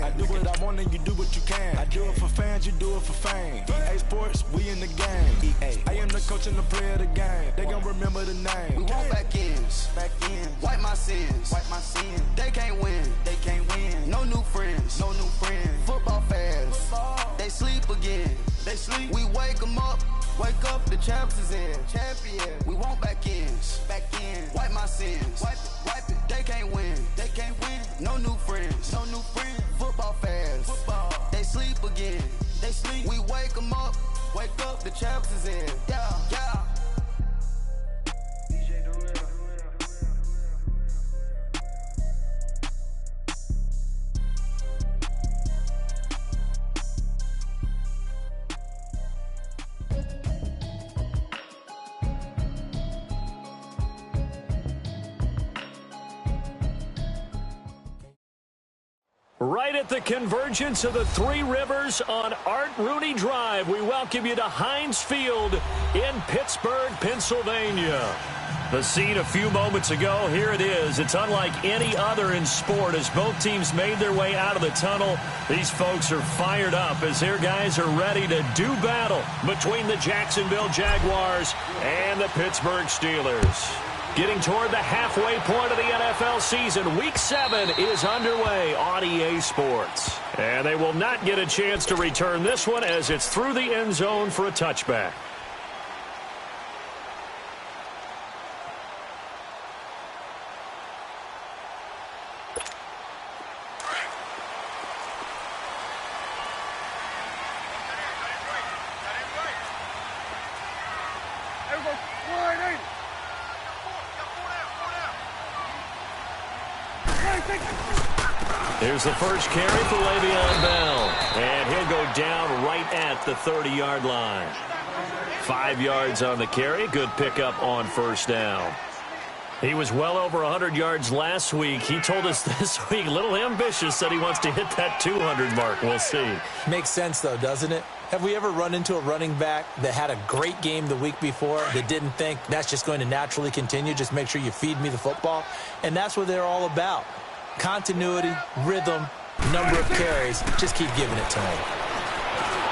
I do what I want and you do what you can. I do it for fans, you do it for fame. EA Sports, we in the game. EA. I am the coach and the player of the game. They gon' remember the name. We want back ends. Wipe my sins. They can't win. No new friends. Football fans. They sleep again. We wake them up. Wake up, the champs is in. Champion. We want back ends. Wipe my sins. Wipe it. They can't win. No new friends. Football fans. They sleep again. We wake them up. Wake up, the champs is in. Yeah. Right at the convergence of the Three Rivers on Art Rooney Drive, we welcome you to Heinz Field in Pittsburgh, Pennsylvania. The scene a few moments ago, here it is. It's unlike any other in sport as both teams made their way out of the tunnel. These folks are fired up as their guys are ready to do battle between the Jacksonville Jaguars and the Pittsburgh Steelers. Getting toward the halfway point of the NFL season, Week 7 is underway on EA Sports. And they will not get a chance to return this one as it's through the end zone for a touchback. Here's the first carry for Le'Veon Bell. And he'll go down right at the 30-yard line. 5 yards on the carry. Good pickup on first down. He was well over 100 yards last week. He told us this week, a little ambitious, said he wants to hit that 200 mark. We'll see. Makes sense, though, doesn't it? Have we ever run into a running back that had a great game the week before that didn't think that's just going to naturally continue? Just make sure you feed me the football. And that's what they're all about. Continuity, rhythm, number of carries. Just keep giving it to him.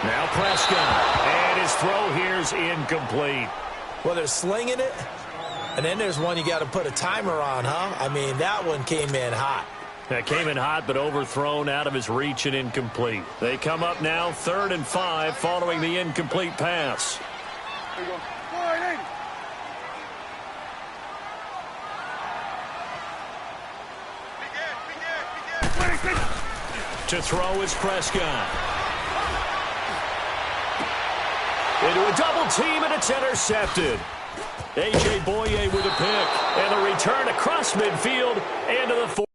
Now Prescott. And his throw here's incomplete. Well, they're slinging it. And then there's one you got to put a timer on, huh? I mean, that one came in hot. That came in hot, but overthrown, out of his reach and incomplete. They come up now 3rd and 5 following the incomplete pass. There you go. To throw is Prescott. Into a double team, and it's intercepted. A.J. Boye with a pick. And the return across midfield and to the 4.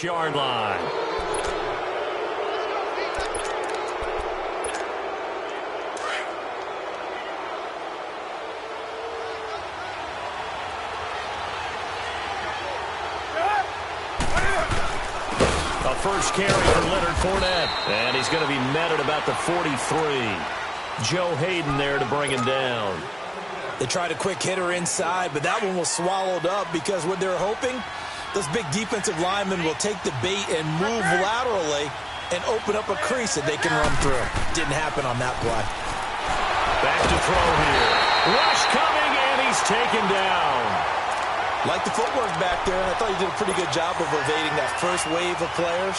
Yard line. A first carry for Leonard Fournette. And he's going to be met at about the 43. Joe Hayden there to bring him down. They tried a quick hitter inside, but that one was swallowed up because what they're hoping, those big defensive linemen will take the bait and move laterally and open up a crease that they can run through. Didn't happen on that play. Back to throw here. Rush coming, and he's taken down. Like the footwork back there, and I thought he did a pretty good job of evading that first wave of players.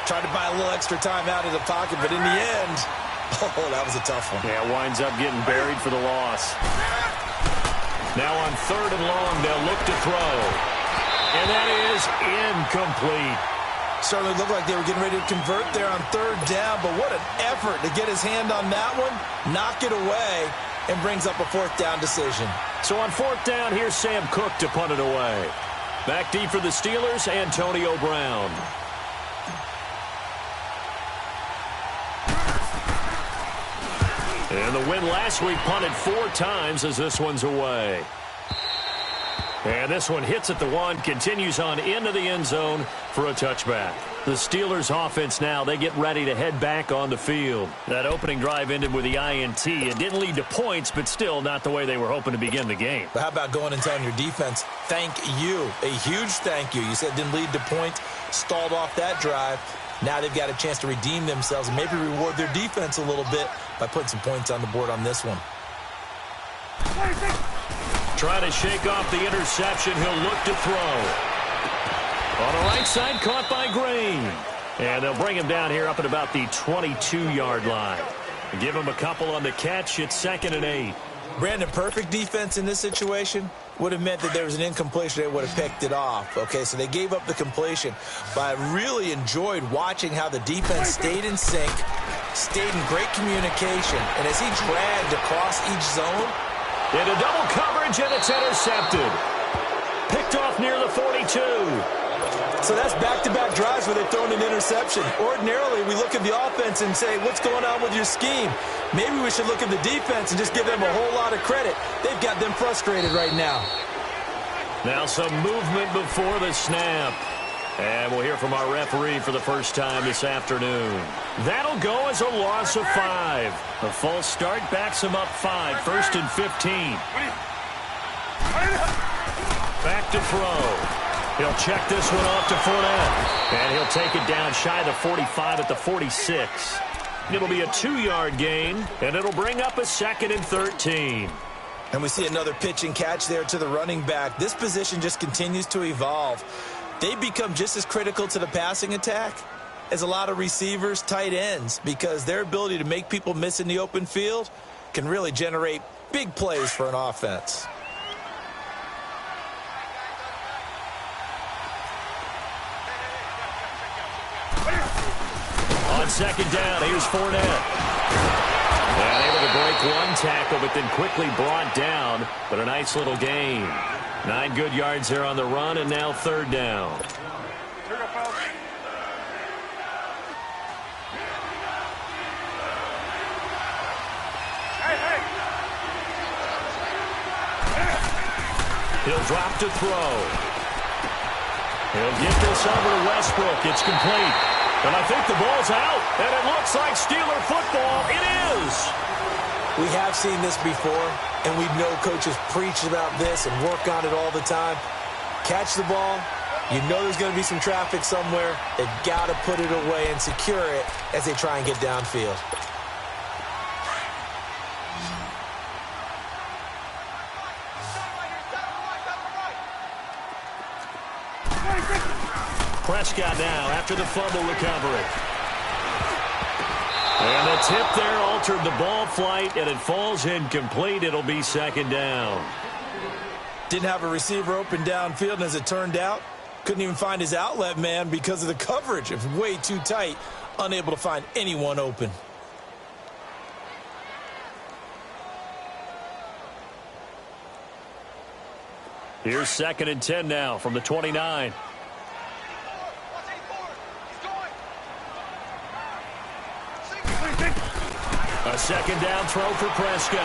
Tried to buy a little extra time out of the pocket, but in the end, oh, that was a tough one. Yeah, winds up getting buried for the loss. Now on 3rd and long, they'll look to throw. And that is incomplete. Certainly looked like they were getting ready to convert there on 3rd down, but what an effort to get his hand on that one, knock it away, and brings up a fourth down decision. So on fourth down, here's Sam Cook to punt it away. Back deep for the Steelers, Antonio Brown. And the win last week punted 4 times as this one's away. And this one hits at the 1, continues on into the end zone for a touchback. The Steelers offense now, they get ready to head back on the field. That opening drive ended with the INT. It didn't lead to points, but still not the way they were hoping to begin the game. But how about going and telling your defense, thank you, a huge thank you. You said it didn't lead to points, stalled off that drive. Now they've got a chance to redeem themselves and maybe reward their defense a little bit by putting some points on the board on this one. Trying to shake off the interception. He'll look to throw. On the right side, caught by Green. And they'll bring him down here up at about the 22-yard line. Give him a couple on the catch. It's 2nd and 8. Brandon, perfect defense in this situation would have meant that there was an incompletion. They would have picked it off. Okay, so they gave up the completion. But I really enjoyed watching how the defense stayed in sync, stayed in great communication. And as he dragged across each zone, into double coverage, and it's intercepted. Picked off near the 42. So that's back-to-back drives where they've thrown an interception. Ordinarily, we look at the offense and say, what's going on with your scheme? Maybe we should look at the defense and just give them a whole lot of credit. They've got them frustrated right now. Now some movement before the snap. And we'll hear from our referee for the first time this afternoon. That'll go as a loss of 5. A false start backs him up 5. 1st and 15. Back to throw. He'll check this one off to Fournette. And he'll take it down shy of the 45 at the 46. It'll be a 2-yard gain, and it'll bring up a 2nd and 13. And we see another pitch and catch there to the running back. This position just continues to evolve. They become just as critical to the passing attack as a lot of receivers, tight ends, because their ability to make people miss in the open field can really generate big plays for an offense. On 2nd down, here's Fournette. And able to break one tackle, but then quickly brought down. But a nice little gain. 9 good yards there on the run, and now 3rd down. He'll drop to throw. He'll get this over to Westbrook. It's complete. And I think the ball's out. And it looks like Steeler football. It is. We have seen this before, and we know coaches preach about this and work on it all the time. Catch the ball. You know there's going to be some traffic somewhere. They've got to put it away and secure it as they try and get downfield. Prescott now after the fumble recovery. And the tip there altered the ball flight, and it falls incomplete. It'll be 2nd down. Didn't have a receiver open downfield, and as it turned out, couldn't even find his outlet man because of the coverage. It was way too tight, unable to find anyone open. Here's 2nd and 10 now from the 29. A 2nd down throw for Prescott.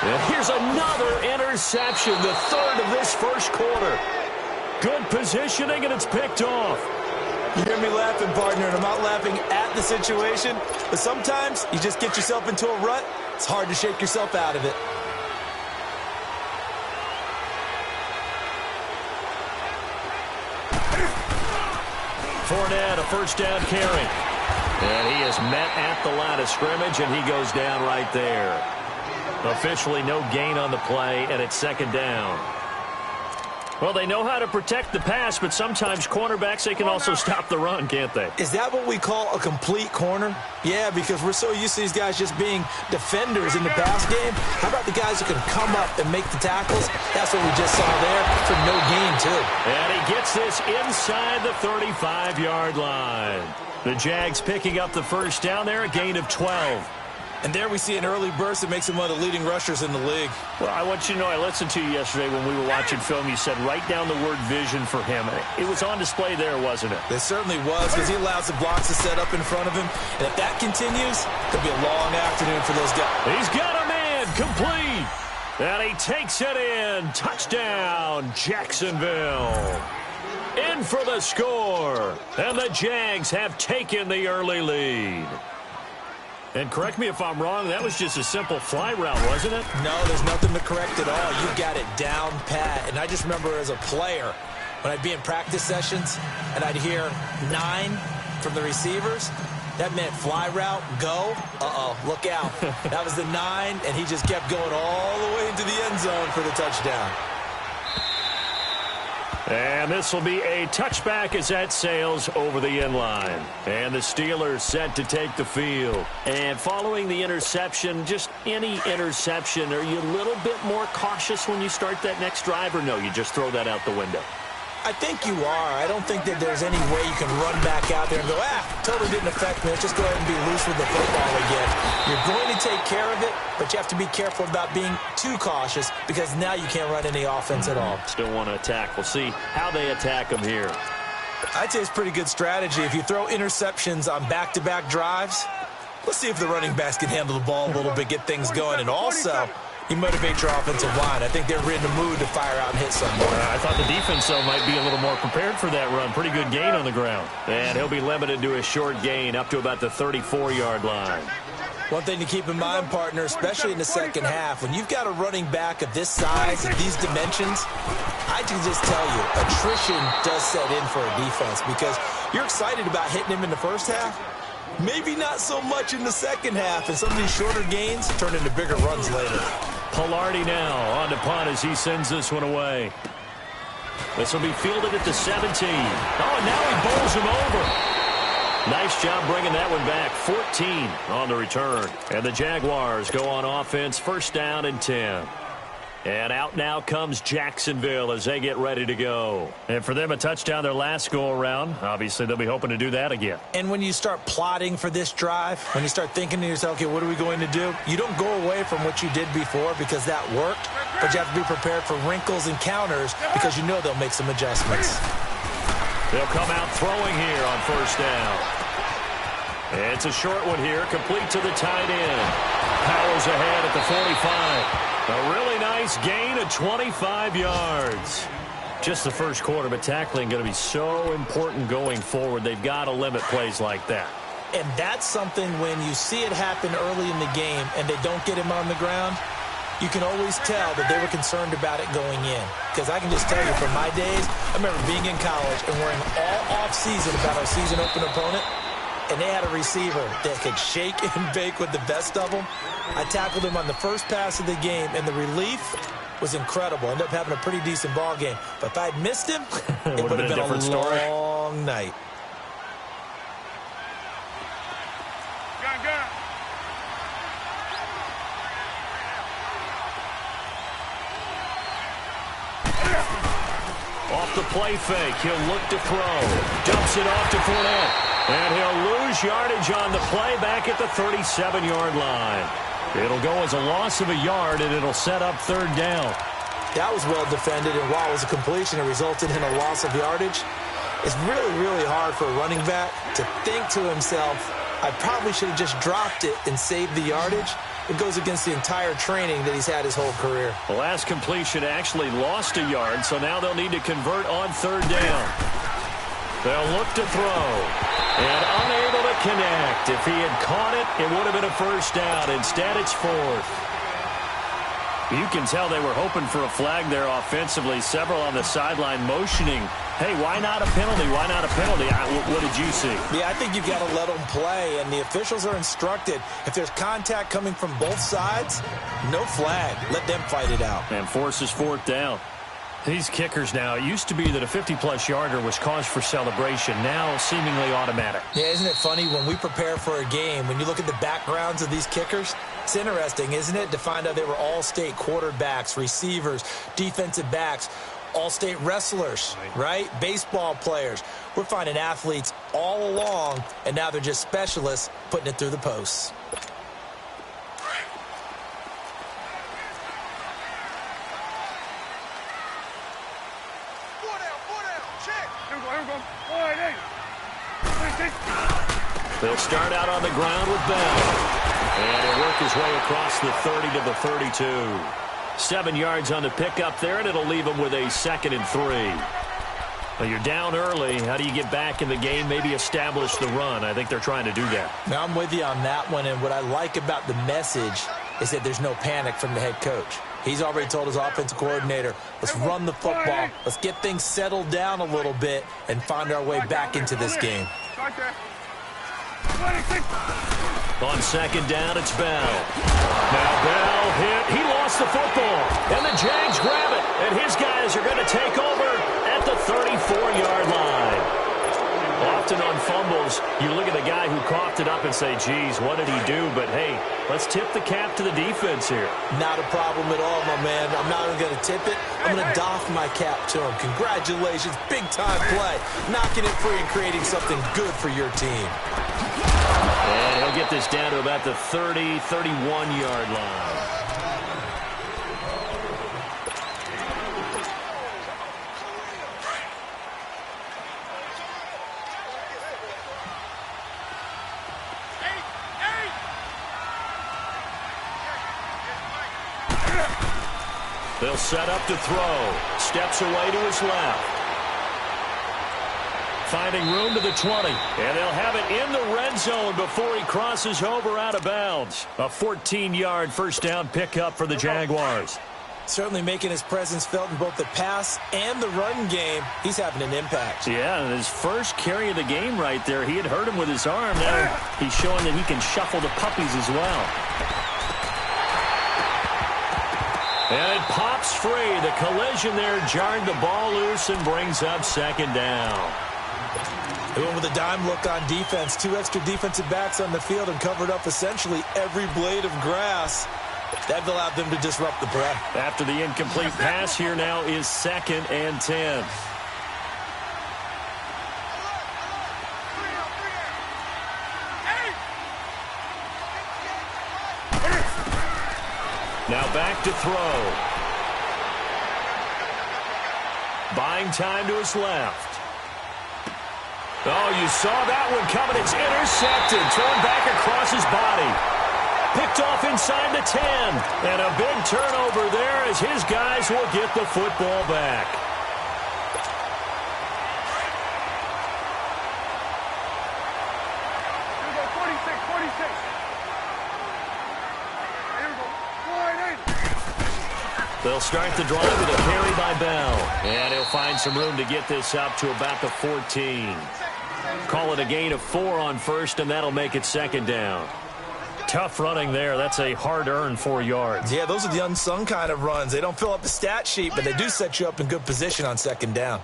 And here's another interception, the 3rd of this first quarter. Good positioning, and it's picked off. You hear me laughing, partner, and I'm not laughing at the situation, but sometimes you just get yourself into a rut. It's hard to shake yourself out of it. Fournette, a 1st down carry. And he is met at the line of scrimmage, and he goes down right there. Officially no gain on the play, and it's 2nd down. Well, they know how to protect the pass, but sometimes cornerbacks, they can also stop the run, can't they? Is that what we call a complete corner? Yeah, because we're so used to these guys just being defenders in the pass game. How about the guys who can come up and make the tackles? That's what we just saw there for no gain, too. And he gets this inside the 35-yard line. The Jags picking up the 1st down there, a gain of 12. And there we see an early burst that makes him one of the leading rushers in the league. Well, I want you to know, I listened to you yesterday when we were watching film. You said write down the word vision for him. It was on display there, wasn't it? It certainly was, because he allows the blocks to set up in front of him. And if that continues, it'll be a long afternoon for those guys. He's got a man, complete. And he takes it in. Touchdown, Jacksonville. In for the score. And the Jags have taken the early lead. And correct me if I'm wrong, that was just a simple fly route, wasn't it? No, there's nothing to correct at all. You got it down pat. And I just remember as a player, when I'd be in practice sessions and I'd hear 9 from the receivers, that meant fly route, go. Uh-oh, look out. That was the 9, and he just kept going all the way into the end zone for the touchdown. And this will be a touchback as that sails over the end line. And the Steelers set to take the field. And following the interception, just any interception, are you a little bit more cautious when you start that next drive, or no, you just throw that out the window? I think you are. I don't think that there's any way you can run back out there and go, totally didn't affect me. Let's just go ahead and be loose with the football again. You're going to take care of it, but you have to be careful about being too cautious, because now you can't run any offense at all. Still want to attack. We'll see how they attack them here. I'd say it's pretty good strategy. If you throw interceptions on back-to-back drives, let's see if the running backs can handle the ball a little bit, get things going, and also you motivate your offensive line. I think they're in the mood to fire out and hit someone. I thought the defense, though, might be a little more prepared for that run. Pretty good gain on the ground. And he'll be limited to a short gain up to about the 34-yard line. One thing to keep in mind, partner, especially in the second half, when you've got a running back of this size and these dimensions, I can just tell you, attrition does set in for a defense, because you're excited about hitting him in the first half. Maybe not so much in the second half, and some of these shorter gains turn into bigger runs later. Pilardi now on to punt as he sends this one away. This will be fielded at the 17. Oh, and now he bowls him over. Nice job bringing that one back. 14 on the return. And the Jaguars go on offense, first down and 10. And out now comes Jacksonville as they get ready to go. And for them, a touchdown their last go-around. Obviously, they'll be hoping to do that again. And when you start plotting for this drive, when you start thinking to yourself, okay, what are we going to do? You don't go away from what you did before because that worked, but you have to be prepared for wrinkles and counters because you know they'll make some adjustments. They'll come out throwing here on first down. It's a short one here, complete to the tight end. Powers ahead at the 45. A really nice gain of 25 yards. Just the first quarter, but tackling going to be so important going forward. They've got to limit plays like that. And that's something when you see it happen early in the game and they don't get him on the ground, you can always tell that they were concerned about it going in. Because I can just tell you from my days, I remember being in college and worrying all off-season about our season opener opponent, and they had a receiver that could shake and bake with the best of them. I tackled him on the first pass of the game, and the relief was incredible. Ended up having a pretty decent ball game. But if I'd missed him, it would have been a long night. Off the play fake, he'll look to throw. Dumps it off to Fournette. And he'll lose yardage on the play back at the 37-yard line. It'll go as a loss of a yard, and it'll set up third down. That was well defended, and while it was a completion, it resulted in a loss of yardage. It's really, really hard for a running back to think to himself, I probably should have just dropped it and saved the yardage. It goes against the entire training that he's had his whole career. The last completion actually lost a yard, so now they'll need to convert on third down. They'll look to throw. And unable to connect. If he had caught it, it would have been a first down. Instead, it's fourth. You can tell they were hoping for a flag there offensively. Several on the sideline motioning, hey, why not a penalty? Why not a penalty? What did you see? Yeah, I think you've got to let them play, and the officials are instructed, if there's contact coming from both sides, no flag. Let them fight it out. And forces fourth down. These kickers now, it used to be that a 50-plus yarder was cause for celebration. Now seemingly automatic. Yeah, isn't it funny when we prepare for a game, when you look at the backgrounds of these kickers, it's interesting, isn't it, to find out they were all-state quarterbacks, receivers, defensive backs, all-state wrestlers, right? Baseball players. We're finding athletes all along, and now they're just specialists putting it through the posts. They'll start out on the ground with Bell. And he'll work his way across the 30 to the 32. 7 yards on the pickup there, and it'll leave him with a 2nd and 3. Well, you're down early. How do you get back in the game, maybe establish the run? I think they're trying to do that. Now, I'm with you on that one, and what I like about the message is that there's no panic from the head coach. He's already told his offensive coordinator, let's run the football, let's get things settled down a little bit and find our way back into this game. On 2nd down, it's Bell. Now Bell hit. He lost the football. And the Jags grab it. And his guys are going to take over at the 34-yard line. Often on fumbles, you look at the guy who coughed it up and say, geez, what did he do? But, hey, let's tip the cap to the defense here. Not a problem at all, my man. I'm not even going to tip it. I'm going to doff my cap to him. Congratulations. Big-time play. Knocking it free and creating something good for your team. And he'll get this down to about the 30, 31-yard line. They'll set up to throw. Steps away to his left. Finding room to the 20. And they'll have it in the red zone before he crosses over out of bounds. A 14-yard first down pickup for the Jaguars. Certainly making his presence felt in both the pass and the run game. He's having an impact. Yeah, and his first carry of the game right there, he had hurt him with his arm. Now he's showing that he can shuffle the puppies as well. And it pops free. The collision there jarred the ball loose and brings up 2nd down. They went with a dime look on defense. 2 extra defensive backs on the field and covered up essentially every blade of grass. That allowed them to disrupt the play. After the incomplete pass, here now is 2nd and 10. Now back to throw. Buying time to his left. Oh, you saw that one coming. It's intercepted. Thrown back across his body. Picked off inside the 10. And a big turnover there as his guys will get the football back. They'll start the drive with a carry by Bell. And he'll find some room to get this up to about the 14. Call it a gain of 4 on first, and that'll make it 2nd down. Tough running there. That's a hard-earned 4 yards. Yeah, those are the unsung kind of runs. They don't fill up the stat sheet, but they do set you up in good position on 2nd down.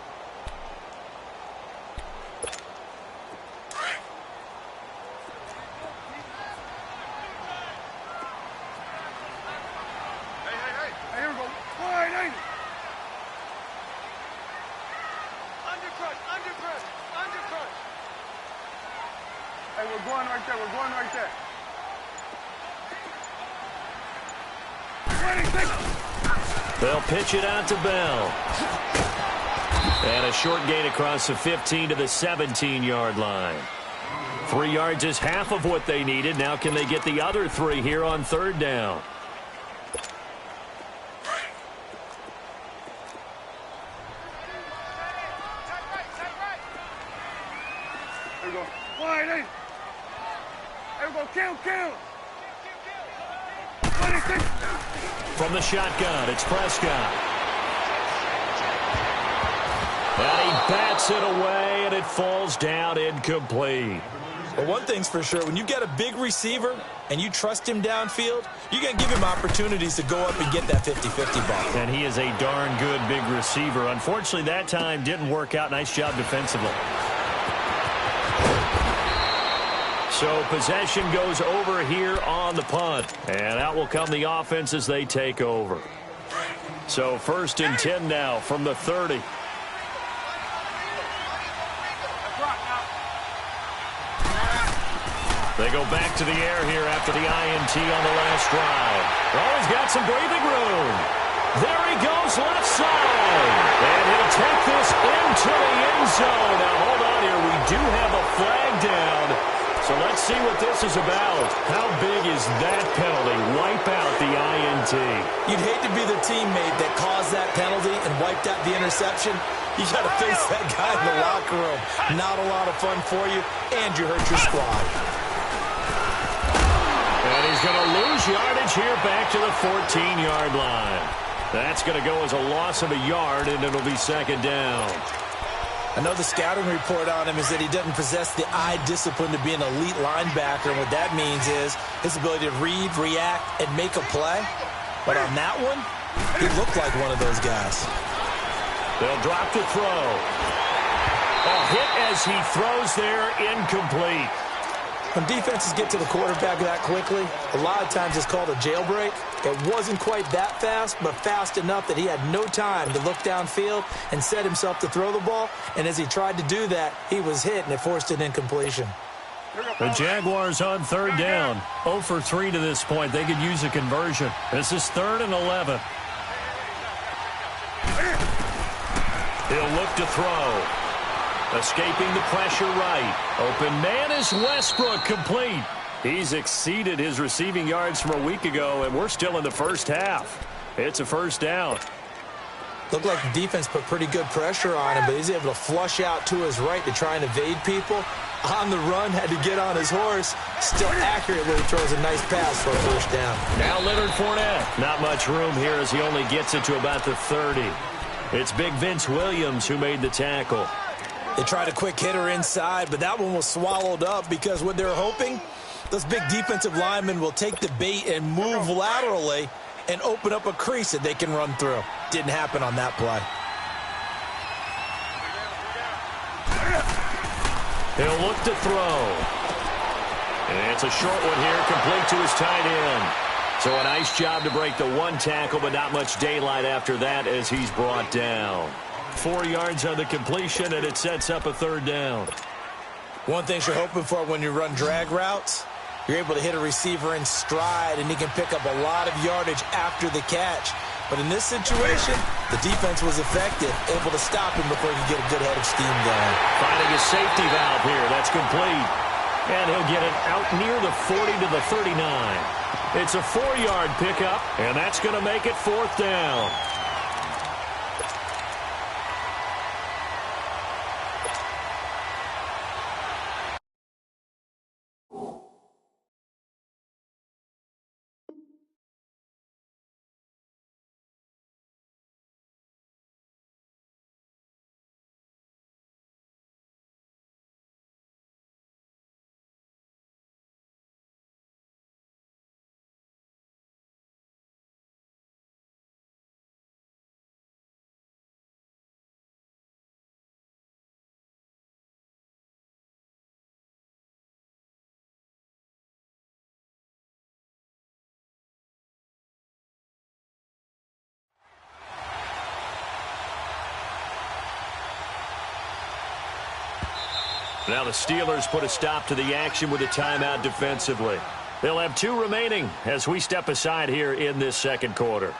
They'll pitch it out to Bell. And a short gain across the 15 to the 17-yard line. 3 yards is half of what they needed. Now can they get the other 3 here on 3rd down? There we go. Wide eight. There we go. Count. 26. From the shotgun, it's Prescott. And he bats it away, and it falls down incomplete. Well, one thing's for sure. When you get a big receiver and you trust him downfield, you're going to give him opportunities to go up and get that 50-50 ball. And he is a darn good big receiver. Unfortunately, that time didn't work out. Nice job defensively. So possession goes over here on the punt. And out will come the offense as they take over. So 1st and 10 now from the 30. They go back to the air here after the INT on the last drive. They've always got some breathing room. There he goes, left side. And he'll take this into the end zone. Now, hold on here. We do have a flag down. So let's see what this is about. How big is that penalty? Wipe out the INT. You'd hate to be the teammate that caused that penalty and wiped out the interception. You got to face that guy in the locker room. Not a lot of fun for you, and you hurt your squad. And he's going to lose yardage here back to the 14-yard line. That's going to go as a loss of a yard, and it'll be second down. I know the scouting report on him is that he doesn't possess the eye discipline to be an elite linebacker. And what that means is his ability to read, react, and make a play. But on that one, he looked like one of those guys. They'll drop to throw. A hit as he throws there, incomplete. When defenses get to the quarterback that quickly, a lot of times it's called a jailbreak. It wasn't quite that fast, but fast enough that he had no time to look downfield and set himself to throw the ball. And as he tried to do that, he was hit, and it forced an incompletion. The Jaguars on third down. 0 for 3 to this point. They could use a conversion. This is 3rd and 11. He'll look to throw. Escaping the pressure right. Open man is Westbrook, complete. He's exceeded his receiving yards from a week ago, and we're still in the first half. It's a first down. Looked like the defense put pretty good pressure on him, but he's able to flush out to his right to try and evade people. On the run, had to get on his horse. Still accurately throws a nice pass for a first down. Now Leonard Fournette. Not much room here as he only gets it to about the 30. It's big Vince Williams who made the tackle. They tried a quick hitter inside, but that one was swallowed up because what they're hoping, those big defensive linemen will take the bait and move laterally and open up a crease that they can run through. Didn't happen on that play. He'll look to throw. And it's a short one here, complete to his tight end. So a nice job to break the one tackle, but not much daylight after that as he's brought down. 4 yards on the completion, and it sets up a third down. One thing you're hoping for when you run drag routes, you're able to hit a receiver in stride, and he can pick up a lot of yardage after the catch. But in this situation, the defense was effective, able to stop him before he could get a good head of steam going. Finding a safety valve here. That's complete. And he'll get it out near the 40 to the 39. It's a 4-yard pickup, and that's going to make it 4th down. Now the Steelers put a stop to the action with a timeout defensively. They'll have 2 remaining as we step aside here in this second quarter.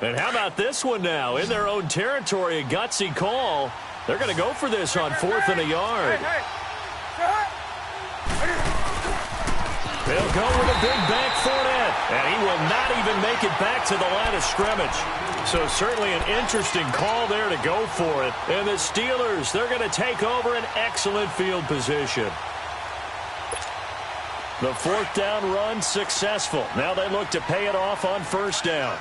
And how about this one now? In their own territory, a gutsy call. They're going to go for this on 4th and a yard. They'll go with a big bank Fournette. And he will not even make it back to the line of scrimmage. So certainly an interesting call there to go for it. And the Steelers, they're going to take over an excellent field position. The 4th down run successful. Now they look to pay it off on 1st down.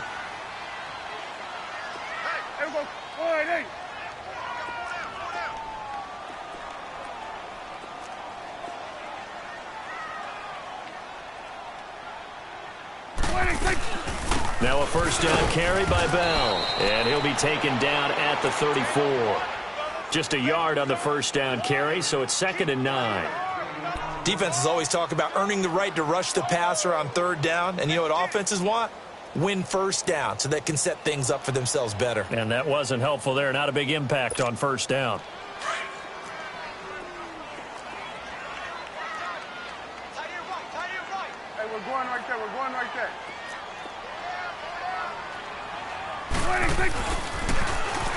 Now a 1st down carry by Bell. And he'll be taken down at the 34. Just a yard on the 1st down carry, so it's 2nd and 9. Defenses always talk about earning the right to rush the passer on third down. And you know what offenses want? Win first down so they can set things up for themselves better. And that wasn't helpful there. Not a big impact on first down. Hey, we're going right there. We're going right there.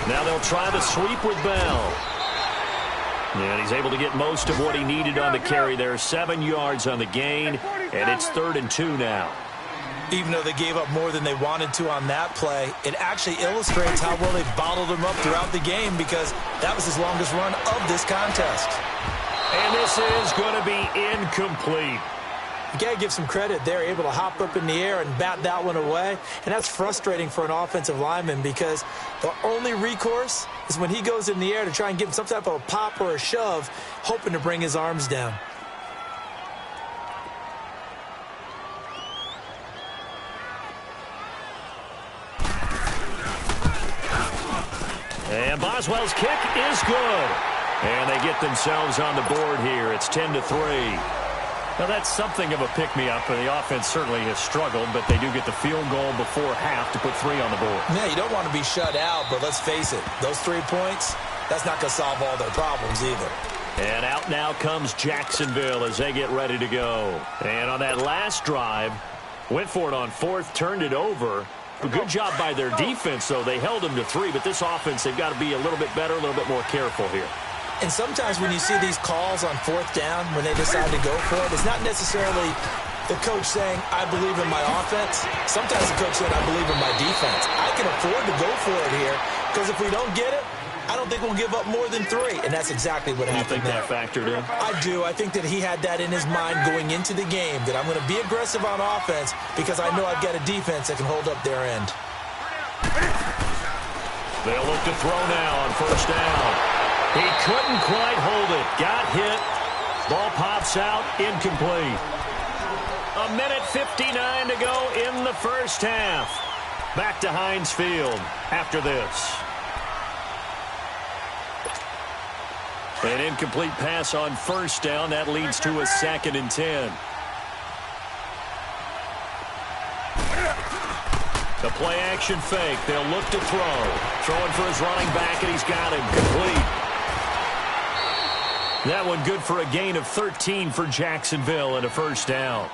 Now they'll try the sweep with Bell. And he's able to get most of what he needed on the carry there. 7 yards on the gain, and it's 3rd and 2 now. Even though they gave up more than they wanted to on that play, it actually illustrates how well they bottled him up throughout the game because that was his longest run of this contest. And this is going to be incomplete. You got to give some credit. They're able to hop up in the air and bat that one away. And that's frustrating for an offensive lineman because the only recourse is when he goes in the air to try and give him some type of a pop or a shove, hoping to bring his arms down. And Boswell's kick is good. And they get themselves on the board here. It's 10-3. Now, that's something of a pick-me-up. The offense certainly has struggled, but they do get the field goal before half to put 3 on the board. Yeah, you don't want to be shut out, but let's face it, those 3 points, that's not going to solve all their problems either. And out now comes Jacksonville as they get ready to go. And on that last drive, went for it on 4th, turned it over. A good job by their defense, though. They held them to 3, but this offense, they've got to be a little bit better, a little bit more careful here. And sometimes when you see these calls on 4th down, when they decide to go for it, it's not necessarily the coach saying, I believe in my offense. Sometimes the coach said, I believe in my defense. I can afford to go for it here because if we don't get it, I don't think we'll give up more than 3. And that's exactly what happened there. You think that factored in? I do. I think that he had that in his mind going into the game, that I'm going to be aggressive on offense because I know I've got a defense that can hold up their end. They'll look to throw now on 1st down. He couldn't quite hold it. Got hit. Ball pops out. Incomplete. 1:59 to go in the first half. Back to Heinz Field after this. An incomplete pass on 1st down. That leads to a 2nd and 10. The play-action fake. They'll look to throw. Throwing for his running back, and he's got him. Complete. That one good for a gain of 13 for Jacksonville and a 1st down.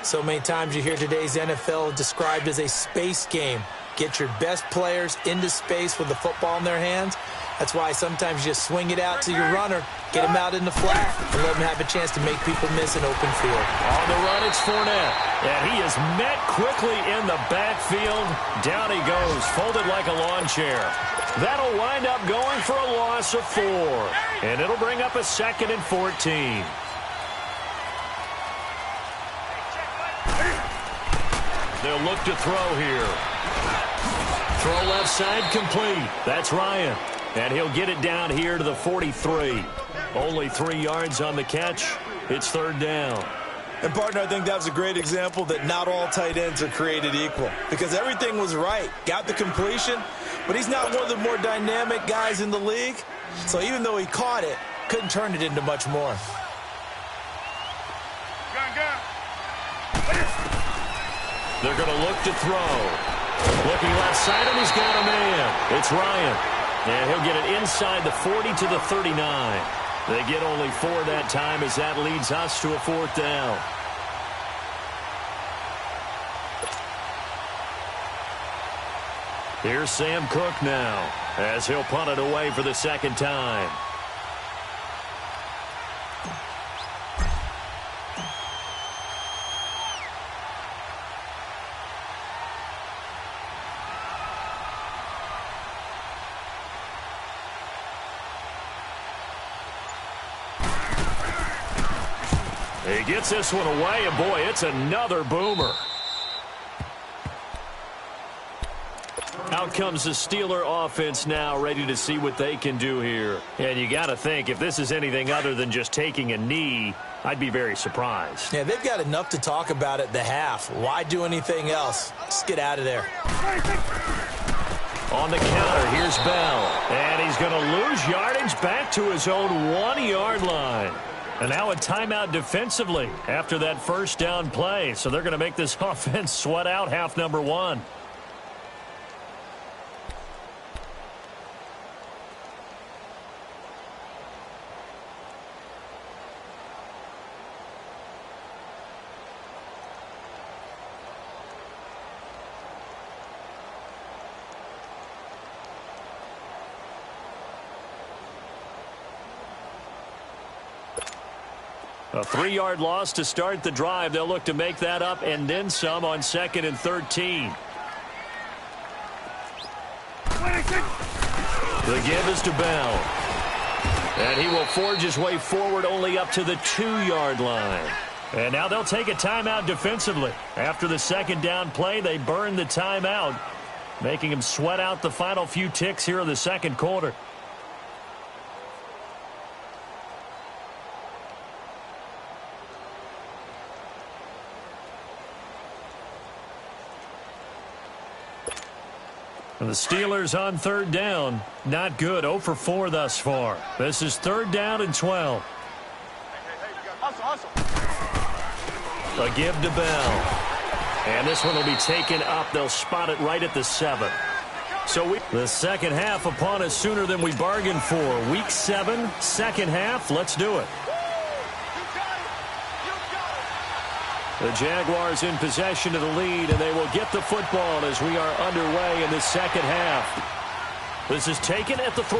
So many times you hear today's NFL described as a space game. Get your best players into space with the football in their hands. That's why sometimes you just swing it out to your runner, get him out in the flat, and let him have a chance to make people miss an open field. On the run, it's Fournette. And he is met quickly in the backfield. Down he goes, folded like a lawn chair. That'll wind up going for a loss of 4. And it'll bring up a 2nd and 14. They'll look to throw here. Throw left side complete. That's Ryan. And he'll get it down here to the 43. Only 3 yards on the catch. It's 3rd down. And, partner, I think that was a great example that not all tight ends are created equal because everything was right. Got the completion, but he's not one of the more dynamic guys in the league. So even though he caught it, couldn't turn it into much more. They're going to look to throw. Looking left side, and he's got a man. It's Ryan. And he'll get it inside the 40 to the 39. They get only 4 that time as that leads us to a 4th down. Here's Sam Cook now as he'll punt it away for the 2nd time. He gets this one away, and boy, it's another boomer. Out comes the Steeler offense now, ready to see what they can do here. And you got to think, if this is anything other than just taking a knee, I'd be very surprised. Yeah, they've got enough to talk about at the half. Why do anything else? Just get out of there. On the counter, here's Bell. And he's going to lose yardage back to his own 1-yard line. And now a timeout defensively after that first down play. So they're going to make this offense sweat out half number one. A 3-yard loss to start the drive. They'll look to make that up and then some on 2nd and 13. The give is to Bell. And he will forge his way forward only up to the 2-yard line. And now they'll take a timeout defensively. After the second down play, they burn the timeout, making him sweat out the final few ticks here in the second quarter. And the Steelers on 3rd down. Not good. 0 for 4 thus far. This is 3rd down and 12. A give to Bell. And this one will be taken up. They'll spot it right at the 7. So the second half upon us sooner than we bargained for. Week 7, second half. Let's do it. The Jaguars in possession of the lead, and they will get the football as we are underway in the second half. This is taken at the 3.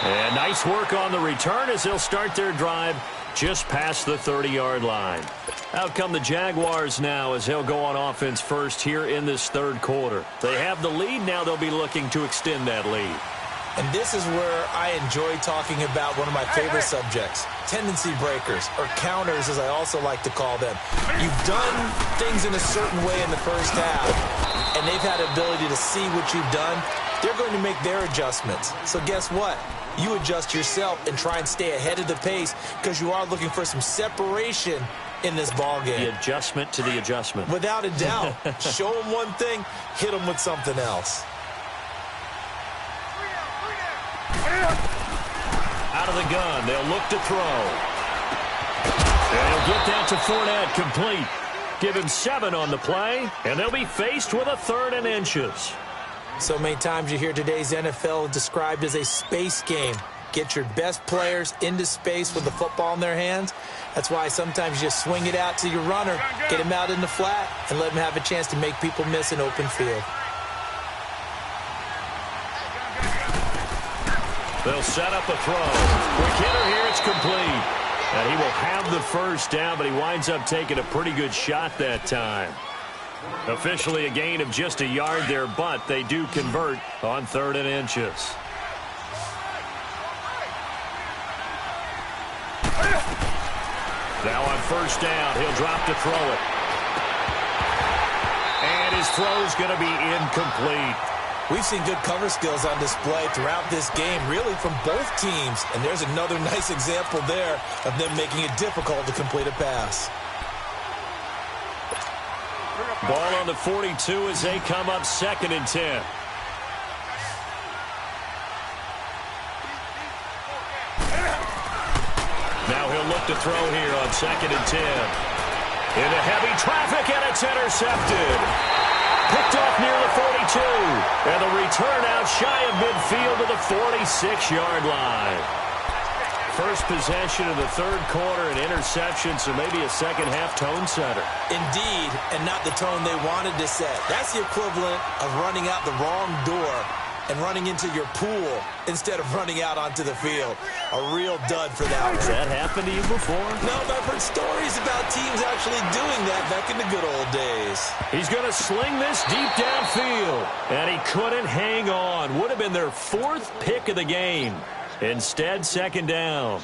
And nice work on the return as they'll start their drive just past the 30-yard line. Out come the Jaguars now as they'll go on offense first here in this third quarter. They have the lead. Now they'll be looking to extend that lead. And this is where I enjoy talking about one of my favorite subjects, tendency breakers, or counters as I also like to call them. You've done things in a certain way in the first half, and they've had the ability to see what you've done. They're going to make their adjustments. So guess what? You adjust yourself and try and stay ahead of the pace because you are looking for some separation in this ball game. The adjustment to the adjustment. Without a doubt. Show them one thing, hit them with something else. Out of the gun, they'll look to throw. And he'll get that to Fournette, complete. Give him 7 on the play, and they'll be faced with a 3rd and inches. So many times you hear today's NFL described as a space game. Get your best players into space with the football in their hands. That's why sometimes you just swing it out to your runner, get him out in the flat, and let him have a chance to make people miss an open field. They'll set up a throw. Quick hitter here, it's complete. And he will have the first down, but he winds up taking a pretty good shot that time. Officially a gain of just a yard there, but they do convert on 3rd and inches. Now on first down, he'll drop to throw it. And his throw's going to be incomplete. We've seen good cover skills on display throughout this game, really from both teams. And there's another nice example there of them making it difficult to complete a pass. Ball on the 42 as they come up 2nd and 10. Now he'll look to throw here on 2nd and 10. Into heavy traffic, and it's intercepted. Picked off near the 42. And the return out shy of midfield to the 46-yard line. First possession of the third quarter, an interception, so maybe a second-half tone setter. Indeed, and not the tone they wanted to set. That's the equivalent of running out the wrong door and running into your pool instead of running out onto the field. A real dud for that one. Has that happened to you before? No, but I've heard stories about teams actually doing that back in the good old days. He's going to sling this deep downfield, and he couldn't hang on. Would have been their 4th pick of the game. Instead, 2nd down.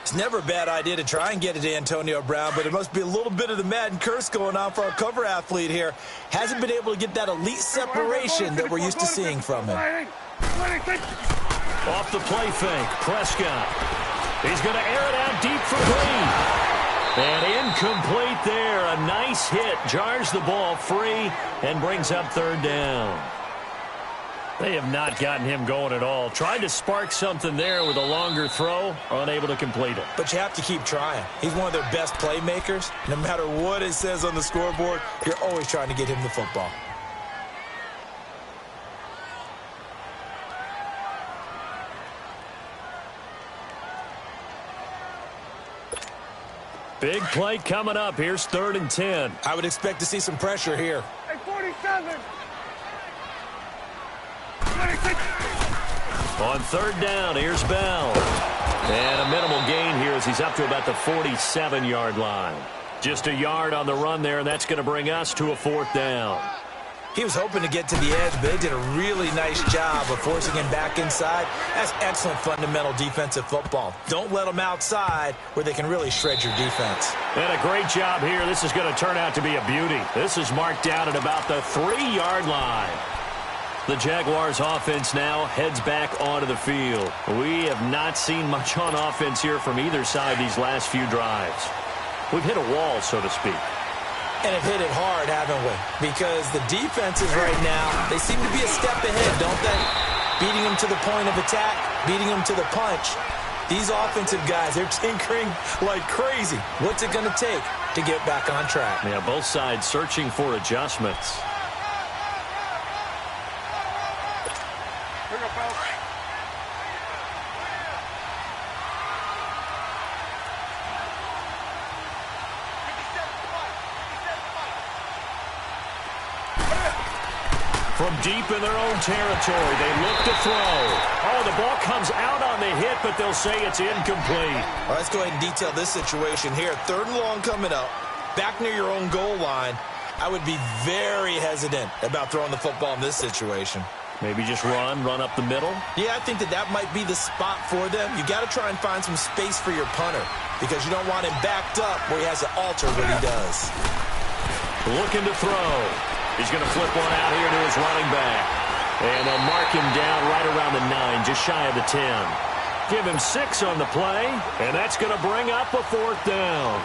It's never a bad idea to try and get it to Antonio Brown, but it must be a little bit of the Madden curse going on for our cover athlete here. Hasn't been able to get that elite separation that we're used to seeing from him. Off the play fake, Prescott. He's going to air it out deep for Green. And incomplete there. A nice hit. Jars the ball free and brings up 3rd down. They have not gotten him going at all. Tried to spark something there with a longer throw, unable to complete it. But you have to keep trying. He's one of their best playmakers. No matter what it says on the scoreboard, you're always trying to get him the football. Big play coming up. Here's 3rd and 10. I would expect to see some pressure here. Hey, 47. 26. On 3rd down, here's Bell. And a minimal gain here as he's up to about the 47-yard line. Just a yard on the run there, and that's going to bring us to a 4th down. He was hoping to get to the edge, but they did a really nice job of forcing him back inside. That's excellent fundamental defensive football. Don't let them outside where they can really shred your defense. And a great job here. This is going to turn out to be a beauty. This is marked down at about the 3-yard line. The Jaguars offense now heads back onto the field. We have not seen much on offense here from either side these last few drives. We've hit a wall, so to speak. And have hit it hard, haven't we? Because the defenses right now, they seem to be a step ahead, don't they? Beating them to the point of attack, beating them to the punch. These offensive guys, they're tinkering like crazy. What's it going to take to get back on track? Yeah, both sides searching for adjustments. From deep in their own territory, they look to throw. Oh, the ball comes out on the hit, but they'll say it's incomplete. Well, let's go ahead and detail this situation here. 3rd and long coming up, back near your own goal line. I would be very hesitant about throwing the football in this situation. Maybe just run up the middle? Yeah, I think that might be the spot for them. You got to try and find some space for your punter because you don't want him backed up where he has to alter what he does. Looking to throw. He's going to flip one out here to his running back. And they'll mark him down right around the 9, just shy of the 10. Give him 6 on the play, and that's going to bring up a 4th down.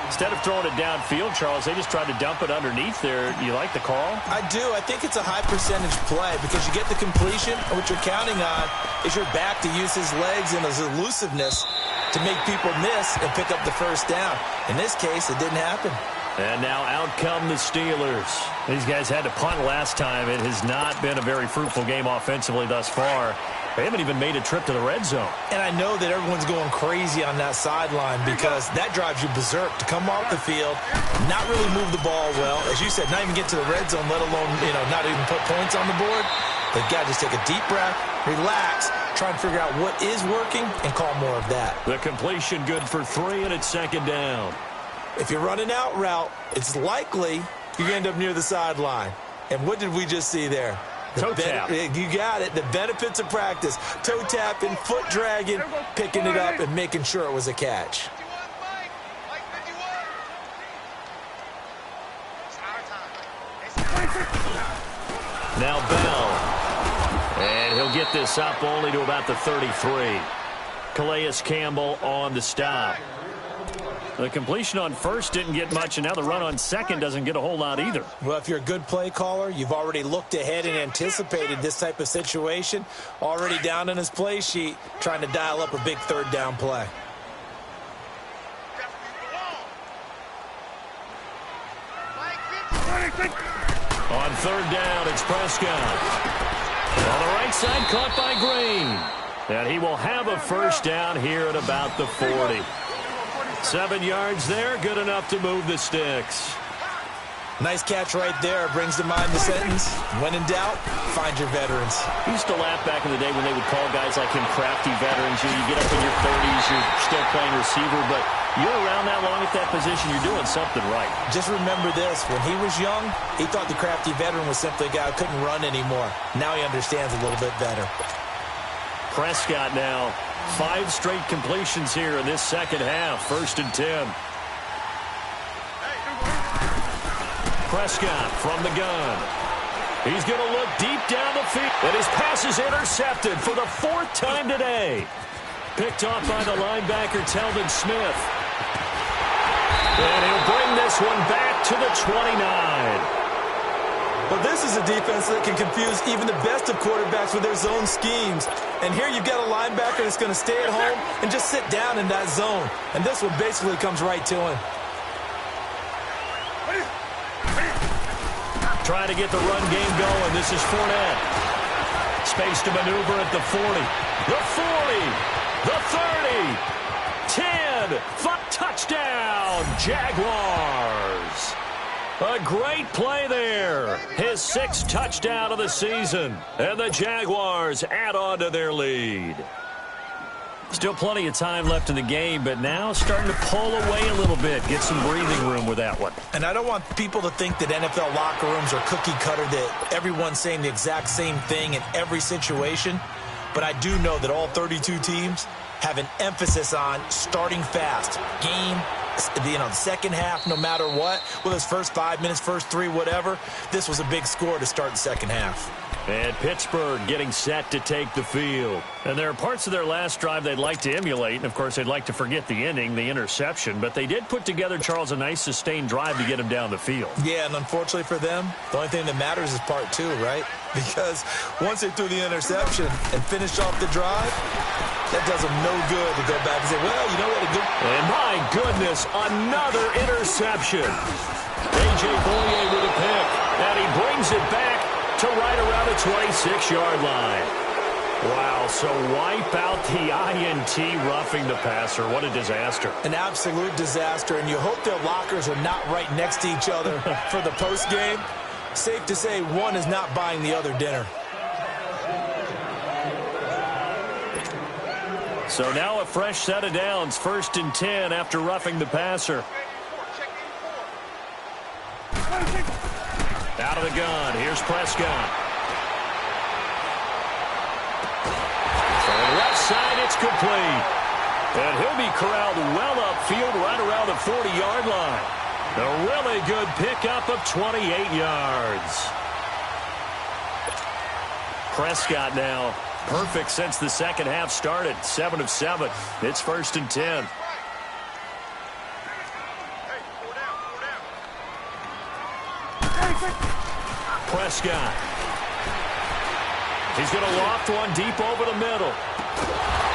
Instead of throwing it downfield, Charles, they just tried to dump it underneath there. You like the call? I do. I think it's a high-percentage play because you get the completion, and what you're counting on is your back to use his legs and his elusiveness to make people miss and pick up the 1st down. In this case, it didn't happen. And now out come the Steelers. These guys had to punt last time. It has not been a very fruitful game offensively thus far. They haven't even made a trip to the red zone. And I know that everyone's going crazy on that sideline because that drives you berserk to come off the field, not really move the ball well. As you said, not even get to the red zone, let alone, not even put points on the board. They've got to just take a deep breath, relax, try and figure out what is working, and call more of that. The completion good for 3, and it's 2nd down. If you're running out route, it's likely you end up near the sideline. And what did we just see there? Toe tap. You got it. The benefits of practice. Toe tapping, foot dragging, picking it up, and making sure it was a catch. Now Bell. And he'll get this up only to about the 33. Calais Campbell on the stop. The completion on 1st didn't get much, and now the run on 2nd doesn't get a whole lot either. Well, if you're a good play caller, you've already looked ahead and anticipated this type of situation. Already down in his play sheet, trying to dial up a big 3rd down play. On 3rd down, it's Prescott. On the right side, caught by Green. And he will have a 1st down here at about the 40. 7 yards there, good enough to move the sticks. Nice catch right there. Brings to mind the sentence, when in doubt, find your veterans. I used to laugh back in the day when they would call guys like him crafty veterans. You get up in your 30s, you're still playing receiver, but you're around that long at that position, you're doing something right. Just remember this, when he was young, he thought the crafty veteran was simply a guy who couldn't run anymore. Now he understands a little bit better. Prescott now, 5 straight completions here in this 2nd half. 1st and 10. Prescott from the gun. He's going to look deep down the field. And his pass is intercepted for the 4th time today. Picked off by the linebacker, Telvin Smith. And he'll bring this one back to the 29. Well, this is a defense that can confuse even the best of quarterbacks with their zone schemes. And here you've got a linebacker that's going to stay at home and just sit down in that zone. And this one basically comes right to him. Trying to get the run game going. This is Fournette. Space to maneuver at the 40. The 40. The 30. 10. Touchdown, Jaguars. A great play there. His 6th touchdown of the season. And the Jaguars add on to their lead. Still plenty of time left in the game, but now starting to pull away a little bit. Get some breathing room with that one. And I don't want people to think that NFL locker rooms are cookie cutter, that everyone's saying the exact same thing in every situation. But I do know that all 32 teams have an emphasis on starting fast. Game, the second half, no matter what, whether it's first 5 minutes, first 3, whatever, this was a big score to start the second half. And Pittsburgh getting set to take the field. And there are parts of their last drive they'd like to emulate. And, of course, they'd like to forget the inning, the interception. But they did put together, Charles, a nice sustained drive to get him down the field. Yeah, and unfortunately for them, the only thing that matters is part 2, right? Because once they threw the interception and finished off the drive, that does them no good to go back and say, well, you know what? And my goodness, another interception. A.J. Boye with a pick. And he brings it back to right around the 26-yard line. Wow, so wipe out the INT roughing the passer. What a disaster. An absolute disaster, and you hope their lockers are not right next to each other for the postgame. Safe to say one is not buying the other dinner. So now a fresh set of downs, 1st and 10 after roughing the passer. Out of the gun, here's Prescott. From the left side, it's complete. And he'll be corralled well upfield right around the 40-yard line. A really good pickup of 28 yards. Prescott now perfect since the second half started. 7 of 7. It's 1st and 10. Prescott. He's going to loft one deep over the middle.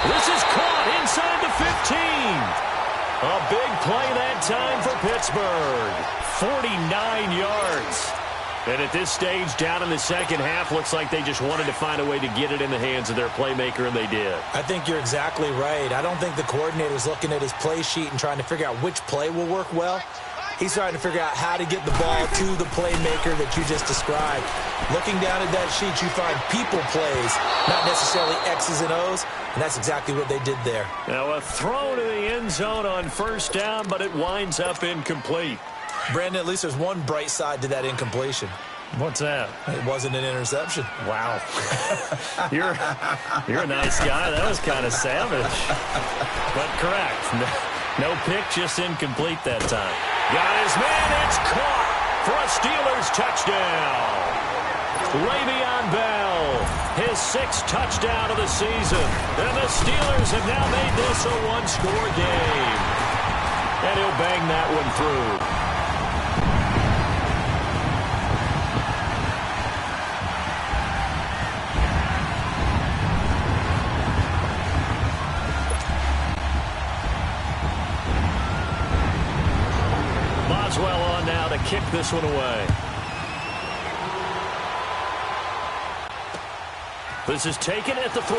This is caught inside the 15. A big play that time for Pittsburgh. 49 yards. And at this stage, down in the second half, looks like they just wanted to find a way to get it in the hands of their playmaker, and they did. I think you're exactly right. I don't think the coordinator's looking at his play sheet and trying to figure out which play will work well. He's trying to figure out how to get the ball to the playmaker that you just described. Looking down at that sheet, you find people plays, not necessarily X's and O's, and that's exactly what they did there. Now a throw to the end zone on 1st down, but it winds up incomplete. Brandon, at least there's one bright side to that incompletion. What's that? It wasn't an interception. Wow. You're a nice guy. That was kind of savage. But correct. No pick, just incomplete that time. Got his man. It's caught for a Steelers touchdown. Le'Veon Bell, his 6th touchdown of the season. And the Steelers have now made this a one-score game. And he'll bang that one through. Boswell on now to kick this one away. This is taken at the 3.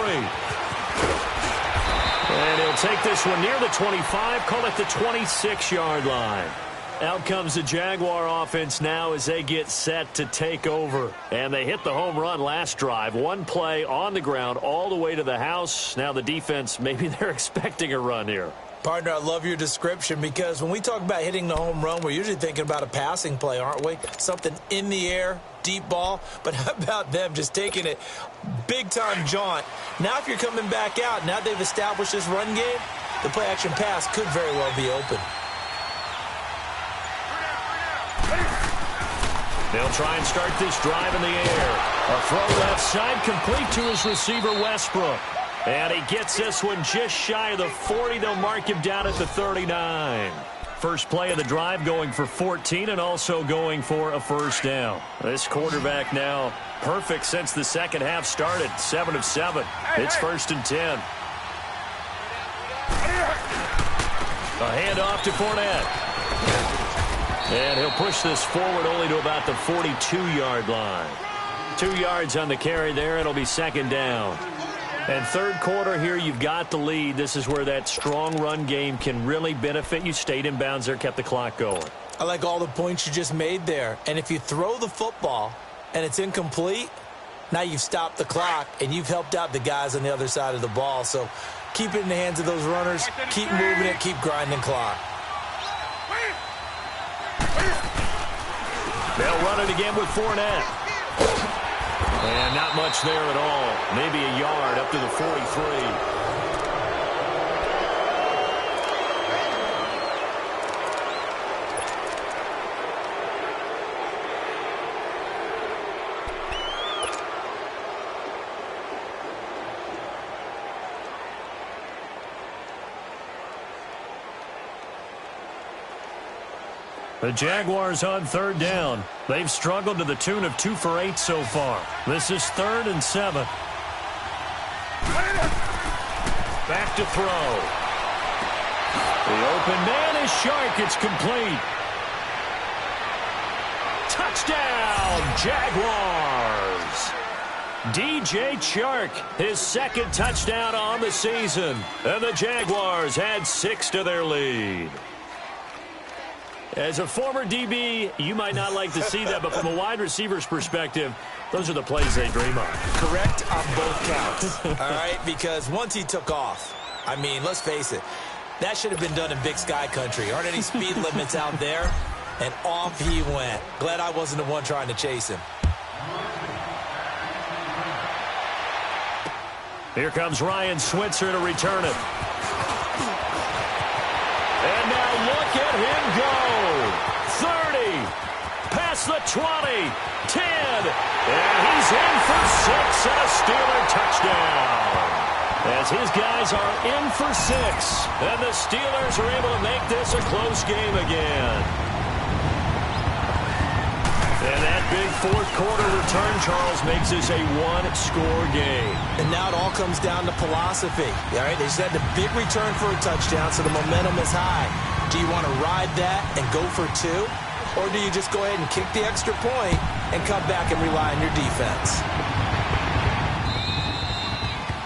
And he'll take this one near the 25, call it the 26-yard line. Out comes the Jaguar offense now as they get set to take over. And they hit the home run last drive. One play on the ground all the way to the house. Now the defense, maybe they're expecting a run here. Partner, I love your description because when we talk about hitting the home run, we're usually thinking about a passing play, aren't we? Something in the air, deep ball. But how about them just taking it big-time jaunt? Now if you're coming back out, now they've established this run game, the play-action pass could very well be open. They'll try and start this drive in the air. A throw left side complete to his receiver, Westbrook. And he gets this one just shy of the 40. They'll mark him down at the 39. First play of the drive going for 14 and also going for a first down. This quarterback now perfect since the second half started. 7 of 7. It's 1st and 10. A handoff to Fournette. And he'll push this forward only to about the 42-yard line. 2 yards on the carry there. It'll be 2nd down. And third quarter here, you've got the lead. This is where that strong run game can really benefit you. Stayed in bounds there, kept the clock going. I like all the points you just made there. And if you throw the football and it's incomplete, now you've stopped the clock and you've helped out the guys on the other side of the ball. So keep it in the hands of those runners. Keep moving it. Keep grinding clock. They'll run it again with Fournette. And not much there at all. Maybe a yard up to the 43. The Jaguars on 3rd down. They've struggled to the tune of 2 for 8 so far. This is 3rd and 7. Back to throw. The open man is Shark. It's complete. Touchdown, Jaguars. DJ Chark, his 2nd touchdown on the season. And the Jaguars had 6 to their lead. As a former DB, you might not like to see that, but from a wide receiver's perspective, those are the plays they dream of. Correct on both counts, all right? Because once he took off, I mean, let's face it, that should have been done in Big Sky country. Aren't any speed limits out there? And off he went. Glad I wasn't the one trying to chase him. Here comes Ryan Switzer to return it. And now look at him go. 30, past the 20, 10, and he's in for 6 and a Steeler touchdown. As his guys are in for 6, and the Steelers are able to make this a close game again. And that big fourth quarter return, Charles, makes this a one-score game. And now it all comes down to philosophy. All right, they just had the big return for a touchdown, so the momentum is high. Do you want to ride that and go for 2? Or do you just go ahead and kick the extra point and come back and rely on your defense?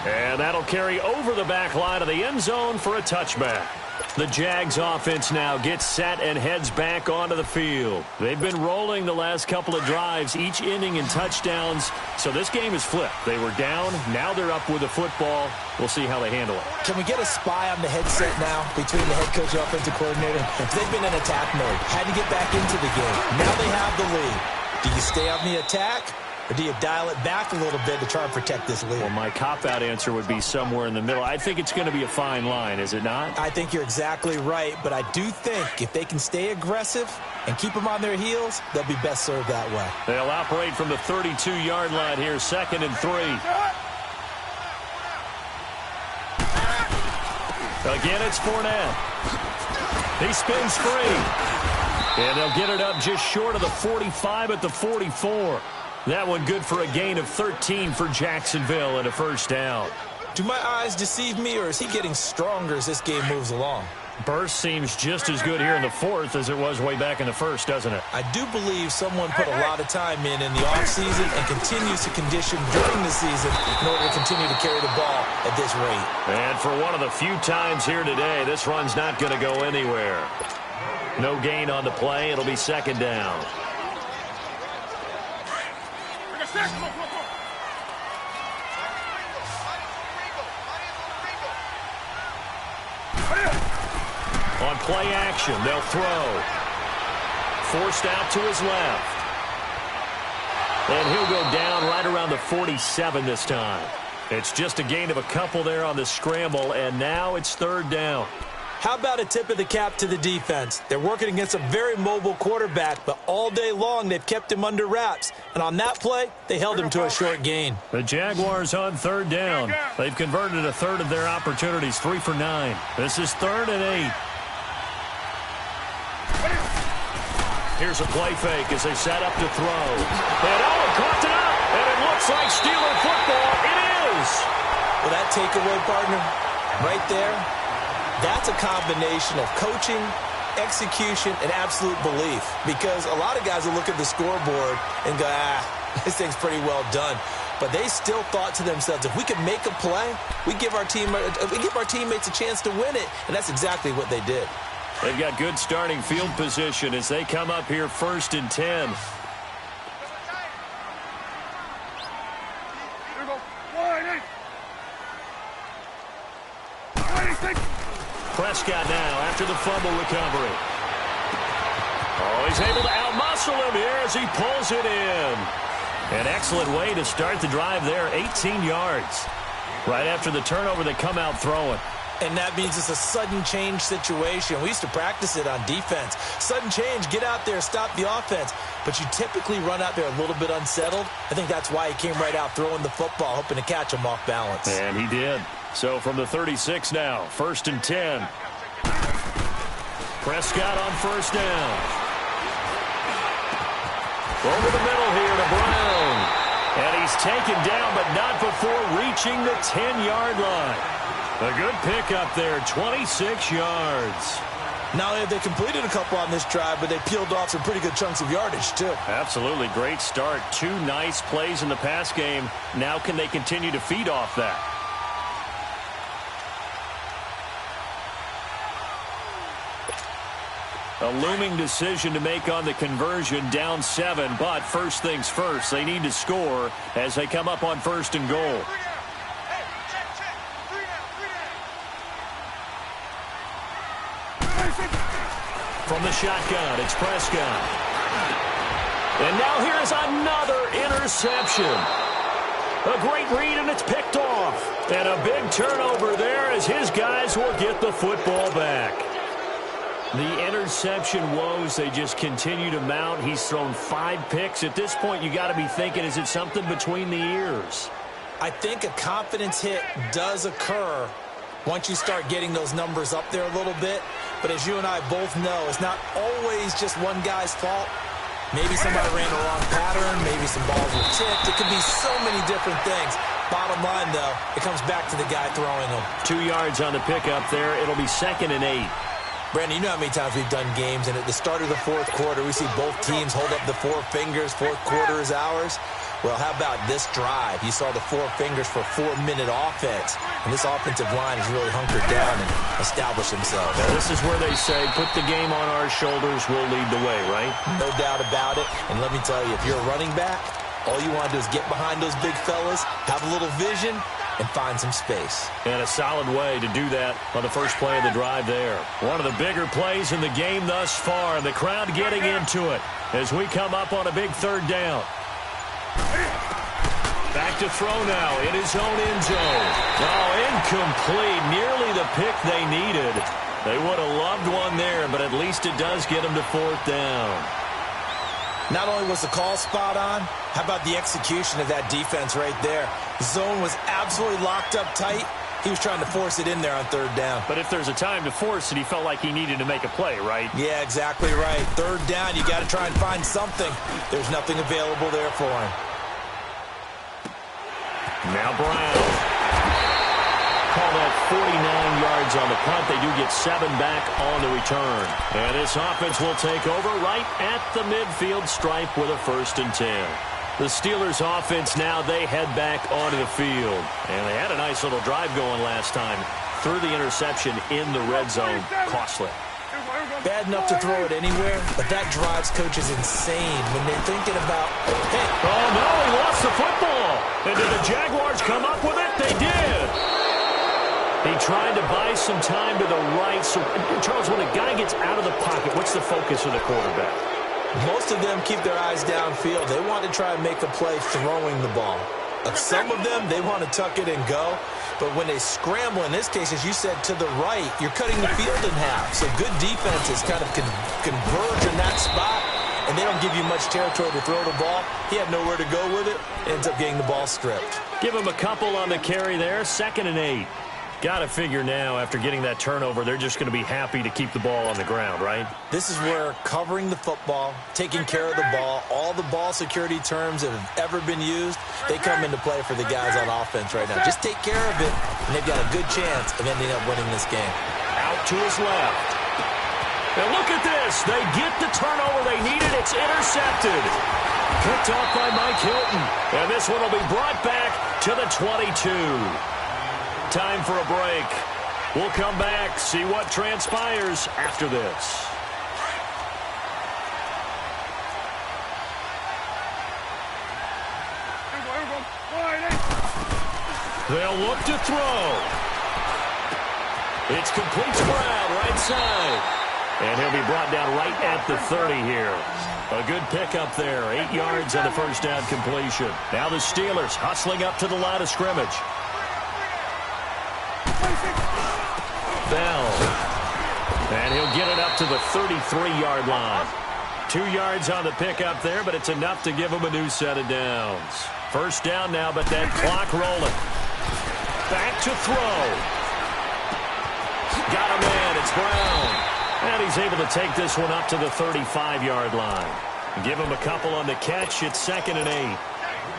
And that'll carry over the back line of the end zone for a touchback. The Jags offense now gets set and heads back onto the field. They've been rolling the last couple of drives, each inning in touchdowns. So this game is flipped. They were down. Now they're up with the football. We'll see how they handle it. Can we get a spy on the headset now between the head coach and offensive coordinator? They've been in attack mode. Had to get back into the game. Now they have the lead. Do you stay on the attack? Or do you dial it back a little bit to try and protect this lead? Well, my cop-out answer would be somewhere in the middle. I think it's going to be a fine line, is it not? I think you're exactly right, but I do think if they can stay aggressive and keep them on their heels, they'll be best served that way. They'll operate from the 32-yard line here, 2nd and 3. Again, it's Fournette. He spins free. And they'll get it up just short of the 45 at the 44. That one good for a gain of 13 for Jacksonville and a first down. Do my eyes deceive me, or is he getting stronger as this game moves along? Burst seems just as good here in the 4th as it was way back in the 1st, doesn't it? I do believe someone put a lot of time in the offseason and continues to condition during the season in order to continue to carry the ball at this rate. And for one of the few times here today, this run's not going to go anywhere. No gain on the play. It'll be 2nd down. On play action, they'll throw. Forced out to his left. And he'll go down right around the 47 this time. It's just a gain of a couple there on the scramble, and now it's 3rd down. How about a tip of the cap to the defense? They're working against a very mobile quarterback, but all day long they've kept him under wraps. And on that play, they held him to a short gain. The Jaguars on 3rd down. They've converted a third of their opportunities, 3 for 9. This is 3rd and 8. Here's a play fake as they set up to throw. And Owen caught it up, and it looks like Steeler football. It is. Well, that takeaway, partner, right there, that's a combination of coaching, execution, and absolute belief. Because a lot of guys will look at the scoreboard and go, this thing's pretty well done. But they still thought to themselves, if we could make a play, we give our teammates a chance to win it. And that's exactly what they did. They've got good starting field position as they come up here 1st and 10. Prescott now after the fumble recovery. Oh, he's able to outmuscle him here as he pulls it in. An excellent way to start the drive there, 18 yards. Right after the turnover, they come out throwing. And that means it's a sudden change situation. We used to practice it on defense. Sudden change, get out there, stop the offense. But you typically run out there a little bit unsettled. I think that's why he came right out throwing the football, hoping to catch him off balance. And he did. So from the 36 now, 1st and 10. Prescott on 1st down. Over the middle here to Brown. And he's taken down, but not before reaching the 10-yard line. A good pickup there, 26 yards. Not only have they completed a couple on this drive, but they peeled off some pretty good chunks of yardage, too. Absolutely. Great start. 2 nice plays in the pass game. Now can they continue to feed off that? A looming decision to make on the conversion, down 7. But first things first, they need to score as they come up on 1st and goal. From the shotgun, it's Prescott. And now here is another interception. A great read, and it's picked off. And a big turnover there as his guys will get the football back. The interception woes, they just continue to mount. He's thrown 5 picks. At this point, you got to be thinking, is it something between the ears? I think a confidence hit does occur once you start getting those numbers up there a little bit. But as you and I both know, it's not always just one guy's fault. Maybe somebody ran the wrong pattern. Maybe some balls were tipped. It could be so many different things. Bottom line, though, it comes back to the guy throwing them. 2 yards on the pickup there. It'll be 2nd and 8. Brandon, you know how many times we've done games, and at the start of the 4th quarter, we see both teams hold up the 4 fingers, 4th quarter is ours. Well, how about this drive? You saw the 4 fingers for 4-minute offense, and this offensive line has really hunkered down and established themselves. Now, this is where they say, put the game on our shoulders, we'll lead the way, right? No doubt about it, and let me tell you, if you're a running back, all you want to do is get behind those big fellas, have a little vision, and find some space. And a solid way to do that on the first play of the drive there. One of the bigger plays in the game thus far. The crowd getting into it as we come up on a big 3rd down. Back to throw now in his own end zone. Oh, incomplete. Nearly the pick they needed. They would have loved one there, but at least it does get them to 4th down. Not only was the call spot on, how about the execution of that defense right there? The zone was absolutely locked up tight. He was trying to force it in there on 3rd down. But if there's a time to force it, he felt like he needed to make a play, right? Yeah, exactly right. 3rd down, you got to try and find something. There's nothing available there for him. Now Brown. Call that 49 yards on the punt. They do get 7 back on the return. And this offense will take over right at the midfield stripe with a 1st and 10. The Steelers offense now, they head back onto the field. And they had a nice little drive going last time. Threw the interception in the red zone. Costly. Bad enough to throw it anywhere, but that drives coaches insane when they're thinking about, hey. Oh, no, he lost the football. And did the Jaguars come up with it? They did. He tried to buy some time to the right. So, Charles, when a guy gets out of the pocket, what's the focus of the quarterback? Most of them keep their eyes downfield. They want to try and make a play throwing the ball. Some of them, they want to tuck it and go. But when they scramble, in this case, as you said, to the right, you're cutting the field in half. So good defenses kind of converge in that spot, and they don't give you much territory to throw the ball. He had nowhere to go with it. Ends up getting the ball stripped. Give him a couple on the carry there. 2nd and 8. Got to figure now, after getting that turnover, they're just going to be happy to keep the ball on the ground, right? This is where covering the football, taking care of the ball, all the ball security terms that have ever been used, they come into play for the guys on offense right now. Just take care of it, and they've got a good chance of ending up winning this game. Out to his left. And look at this. They get the turnover they needed. It's intercepted. Picked off by Mike Hilton. And this one will be brought back to the 22. Time for a break. We'll come back, see what transpires after this. They'll look to throw. It's complete to Brown, right side. And he'll be brought down right at the 30 here. A good pickup there. 8 yards on the first down completion. Now the Steelers hustling up to the line of scrimmage. Bell. And he'll get it up to the 33-yard line. 2 yards on the pickup there, but it's enough to give him a new set of downs. First down now, but that clock rolling. Back to throw. Got a man. It's Brown. And he's able to take this one up to the 35-yard line. Give him a couple on the catch. It's 2nd and 8.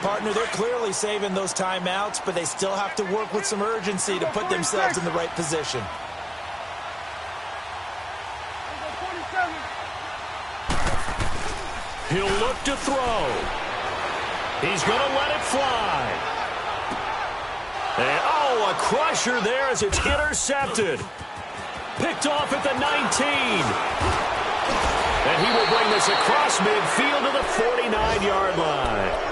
Partner, they're clearly saving those timeouts, but they still have to work with some urgency to put themselves in the right position. He'll look to throw. He's going to let it fly. And, oh, a crusher there as it's intercepted. Picked off at the 19. And he will bring this across midfield to the 49-yard line.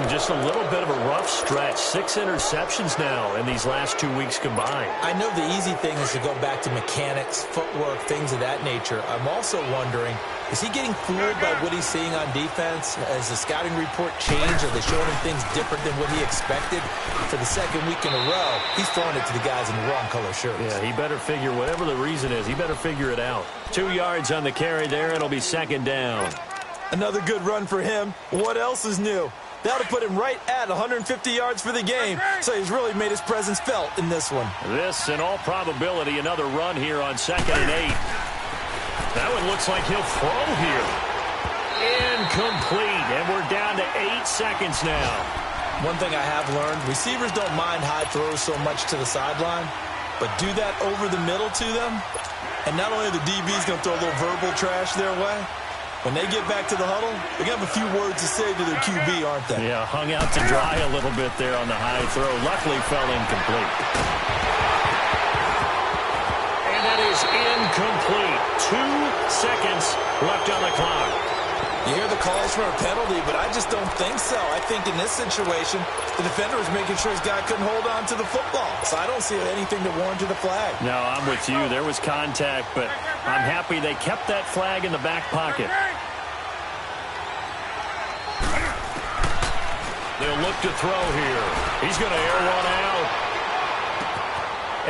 Just a little bit of a rough stretch. 6 interceptions now in these last 2 weeks combined. I know the easy thing is to go back to mechanics, footwork, things of that nature. I'm also wondering, is he getting fooled by what he's seeing on defense? Has the scouting report changed? Are they showing him things different than what he expected? For the second week in a row, he's throwing it to the guys in the wrong color shirts. Yeah, he better figure, whatever the reason is, he better figure it out. 2 yards on the carry there. It'll be 2nd down. Another good run for him. What else is new? That'll put him right at 150 yards for the game, so he's really made his presence felt in this one. This, in all probability, another run here on 2nd and 8. That one looks like he'll throw here. Incomplete, and we're down to 8 seconds now. One thing I have learned, receivers don't mind high throws so much to the sideline, but do that over the middle to them, and not only the DB's going to throw a little verbal trash their way, when they get back to the huddle, they're going to have a few words to say to their QB, aren't they? Yeah, hung out to dry a little bit there on the high throw. Luckily fell incomplete. And that is incomplete. 2 seconds left on the clock. You hear the calls for a penalty, but I just don't think so. I think in this situation, the defender was making sure his guy couldn't hold on to the football. So I don't see anything to warrant a flag. No, I'm with you. There was contact, but I'm happy they kept that flag in the back pocket. They'll look to throw here. He's going to air one out.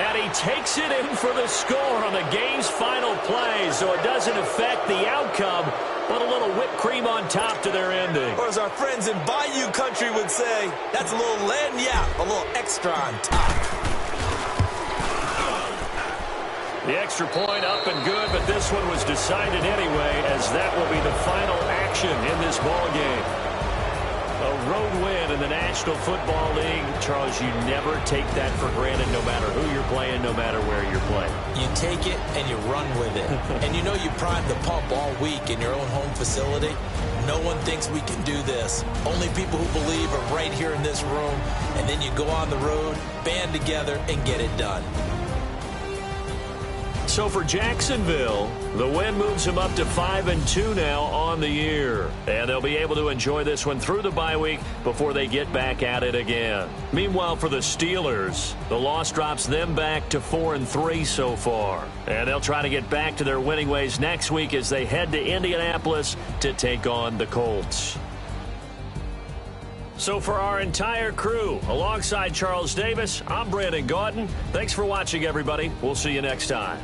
And he takes it in for the score on the game's final play, so it doesn't affect the outcome, but a little whipped cream on top to their ending. Or as our friends in Bayou Country would say, that's a little lagniappe, a little extra on top. The extra point up and good, but this one was decided anyway, as that will be the final action in this ball game. A road win in the National Football League. Charles, you never take that for granted, no matter who you're playing, no matter where you're playing. You take it and you run with it. And you know you primed the pump all week in your own home facility. No one thinks we can do this. Only people who believe are right here in this room. And then you go on the road, band together, and get it done. So for Jacksonville, the win moves them up to 5-2 now on the year. And they'll be able to enjoy this one through the bye week before they get back at it again. Meanwhile, for the Steelers, the loss drops them back to 4-3 so far. And they'll try to get back to their winning ways next week as they head to Indianapolis to take on the Colts. So for our entire crew, alongside Charles Davis, I'm Brandon Gautin. Thanks for watching, everybody. We'll see you next time.